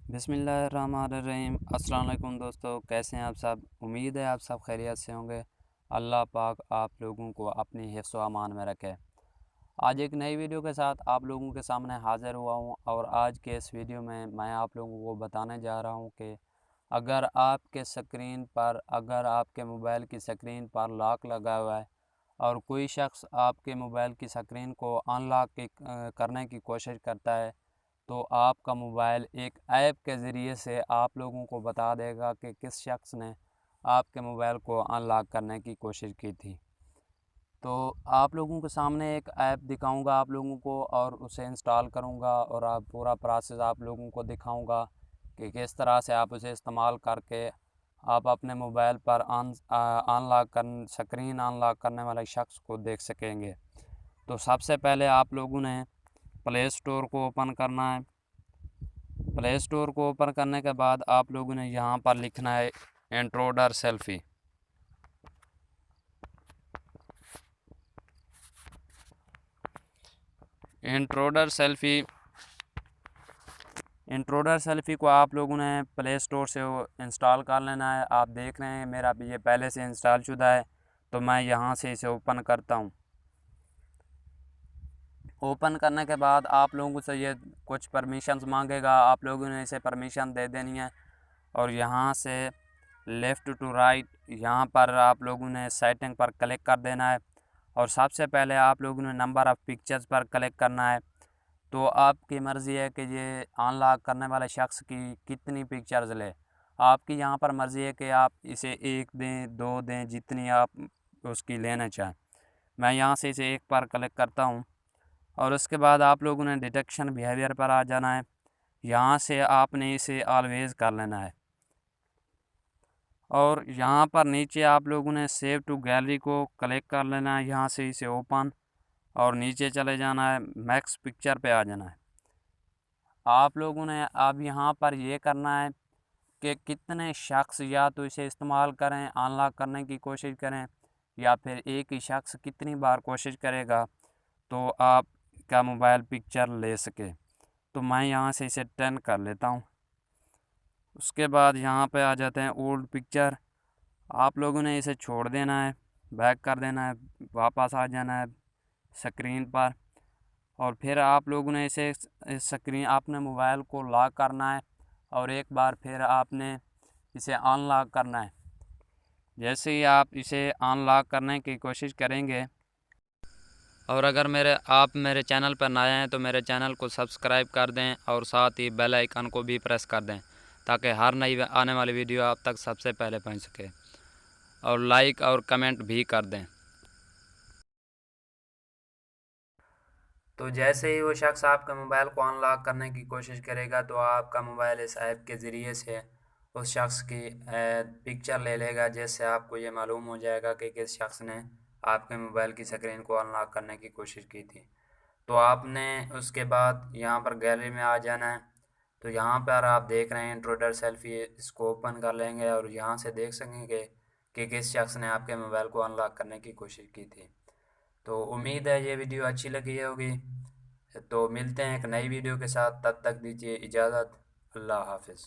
बिस्मिल्लाहिर्रहमानिर्रहीम। अस्सलाम वालेकुम दोस्तों, कैसे हैं आप सब। उम्मीद है आप सब खैरियत से होंगे। अल्लाह पाक आप लोगों को अपनी हिफ्ज़ व अमान में रखे। आज एक नई वीडियो के साथ आप लोगों के सामने हाज़िर हुआ हूं और आज के इस वीडियो में मैं आप लोगों को बताने जा रहा हूं कि अगर आपके मोबाइल की स्क्रीन पर लॉक लगा हुआ है और कोई शख्स आपके मोबाइल की स्क्रीन को अनलॉक करने की कोशिश करता है, तो आपका मोबाइल एक ऐप के ज़रिए से आप लोगों को बता देगा कि किस शख्स ने आपके मोबाइल को अनलॉक करने की कोशिश की थी। तो आप लोगों के सामने एक ऐप दिखाऊंगा आप लोगों को और उसे इंस्टॉल करूंगा और आप पूरा प्रोसेस आप लोगों को दिखाऊंगा कि किस तरह से आप उसे इस्तेमाल करके आप अपने मोबाइल पर स्क्रीन अनलॉक करने वाले शख्स को देख सकेंगे। तो सबसे पहले आप लोगों ने प्ले स्टोर को ओपन करना है। प्ले स्टोर को ओपन करने के बाद आप लोगों ने यहाँ पर लिखना है इंट्रोडर सेल्फी। इंट्रोडर सेल्फी को आप लोगों ने प्ले स्टोर से इंस्टॉल कर लेना है। आप देख रहे हैं मेरा ये पहले से इंस्टॉल शुदा है, तो मैं यहाँ से इसे ओपन करता हूँ। ओपन करने के बाद आप लोगों से ये कुछ परमिशंस मांगेगा, आप लोगों ने इसे परमिशन दे देनी है और यहाँ से लेफ़्ट टू राइट यहाँ पर आप लोगों ने सेटिंग पर क्लिक कर देना है और सबसे पहले आप लोगों ने नंबर ऑफ़ पिक्चर्स पर क्लिक करना है। तो आपकी मर्ज़ी है कि ये अनलॉक करने वाले शख्स की कितनी पिक्चर्स ले। आपकी यहाँ पर मर्ज़ी है कि आप इसे 1 दें, 2 दें, जितनी आप उसकी लेना चाहें। मैं यहाँ से इसे 1 पर क्लिक करता हूँ और उसके बाद आप लोगों ने डिटेक्शन बिहेवियर पर आ जाना है। यहाँ से आपने इसे ऑलवेज़ कर लेना है और यहाँ पर नीचे आप लोगों ने सेव टू गैलरी को क्लिक कर लेना है। यहाँ से इसे ओपन और नीचे चले जाना है, मैक्स पिक्चर पे आ जाना है। आप लोगों ने अब यहाँ पर ये करना है कि कितने शख्स या तो इसे इस्तेमाल करें, अनलॉक करने की कोशिश करें, या फिर एक ही शख्स कितनी बार कोशिश करेगा तो आपका मोबाइल पिक्चर ले सके। तो मैं यहाँ से इसे 10 कर लेता हूँ। उसके बाद यहाँ पे आ जाते हैं ओल्ड पिक्चर। आप लोगों ने इसे छोड़ देना है, बैक कर देना है, वापस आ जाना है स्क्रीन पर और फिर आप लोगों ने इसे स्क्रीन अपने मोबाइल को लॉक करना है और एक बार फिर आपने इसे अनलॉक करना है। जैसे ही आप इसे अनलॉक करने की कोशिश करेंगे और अगर आप मेरे चैनल पर नए हैं तो मेरे चैनल को सब्सक्राइब कर दें और साथ ही बेल आइकन को भी प्रेस कर दें ताकि हर नई आने वाली वीडियो आप तक सबसे पहले पहुंच सके और लाइक और कमेंट भी कर दें। तो जैसे ही वो शख्स आपके मोबाइल को अनलॉक करने की कोशिश करेगा तो आपका मोबाइल इस ऐप के ज़रिए से उस शख्स की पिक्चर ले लेगा, जिससे आपको ये मालूम हो जाएगा कि किस शख्स ने आपके मोबाइल की स्क्रीन को अनलॉक करने की कोशिश की थी। तो आपने उसके बाद यहाँ पर गैलरी में आ जाना है। तो यहाँ पर आप देख रहे हैं इंट्रोडर सेल्फी, इसको ओपन कर लेंगे और यहाँ से देख सकेंगे कि किस शख्स ने आपके मोबाइल को अनलॉक करने की कोशिश की थी। तो उम्मीद है ये वीडियो अच्छी लगी होगी। तो मिलते हैं एक नई वीडियो के साथ, तब तक दीजिए इजाज़त। अल्लाह हाफ़िज़।